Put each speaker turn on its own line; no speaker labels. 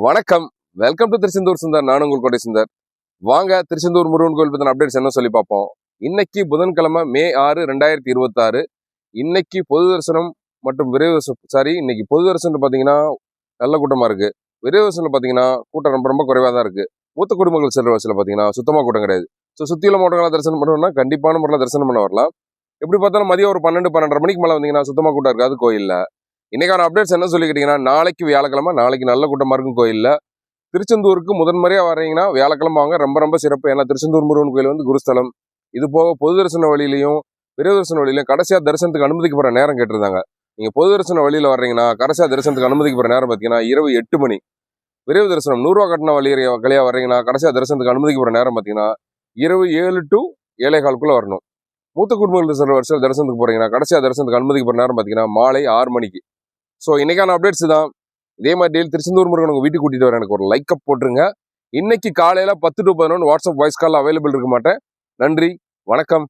வணக்கம். Welcome to Tiruchendur Sundar. நான் உங்கள் கோட்டை சுந்தர். வாங்க திருச்செந்தூர் முருகன் கோயில் பற்றின அப்டேட்ஸ் என்ன சொல்லி பார்ப்போம். இன்னைக்கு புதன்கிழமை மே 6, 2026. இன்னைக்கு பொது தரிசனம் மற்றும் விரைவு இன்னைக்கு பொது தரிசனம் பார்த்தீங்கன்னா நல்ல கூட்டமாக இருக்கு. விரைவு தரிசனம் பார்த்தீங்கன்னா கூட்டம் ரொம்ப ரொம்ப குறைவாக தான் இருக்கு. மூத்த குடும்பங்கள் செல்ற வயசில் பார்த்தீங்கன்னா சுத்தமாக கூட்டம் கிடையாது. சுற்றியுள்ள மாவட்டங்களாக தரிசனம் பண்ணணும்னா கண்டிப்பான முறையில் தரிசனம் பண்ண வரலாம். எப்படி பார்த்தாலும் மதியம் ஒரு 12-12:30 மணிக்கு மேலே வந்தீங்கன்னா சுத்தமாக கூட்டம் இருக்காது கோயிலில். இன்னைக்கான அப்டேட்ஸ் என்ன சொல்லிக்கிட்டீங்கன்னா, நாளைக்கு வியாழக்கிழமை, நாளைக்கு நல்ல கூட்டமாக இருக்கும் கோயிலில். திருச்செந்தூருக்கு முதன்முறையாக வர்றீங்கன்னா வியாழக்கிழமை வாங்க, ரொம்ப ரொம்ப சிறப்பு. ஏன்னா திருச்செந்தூர் முருகன் கோயில் குருஸ்தலம். இது போக பொது தரிசன வழியிலையும் விரைவு தரிசன வழியிலையும் கடைசியாக தரிசனத்துக்கு அனுமதிக்கப்படுற நேரம் கேட்டிருந்தாங்க. நீங்கள் பொது தரிசன வழியில் வர்றீங்கன்னா கடைசியாக தரிசனத்துக்கு அனுமதிக்கப்படுற நேரம் பார்த்தீங்கன்னா இரவு 8 மணி. விரைவு தரிசனம் 100 ரூபா கட்டண வழியாக வர்றீங்கன்னா கடைசியாக தரிசனத்துக்கு அனுமதிக்கப்படுற நேரம் பார்த்தீங்கன்னா இரவு 7 to 7:15 வரணும். மூத்த குடும்பங்கள் செல்ற வருஷம் தரிசனத்துக்கு போறீங்கன்னா கடைசியாக தரிசனத்துக்கு அனுமதிக்கப்படுற நேரம் பார்த்தீங்கன்னா மாலை 6 மணிக்கு. ஸோ இன்னைக்கான அப்டேட்ஸ் தான். இதே மாதிரி டெய்லி திருச்செந்தூர் முருகன் உங்கள் வீட்டுக்கு கூட்டிகிட்டு வர எனக்கு ஒரு லைக் அப் போட்டுருங்க. இன்னைக்கு காலையில் 10 to 11 WhatsApp voice call available இருக்க மாட்டேன். நன்றி, வணக்கம்.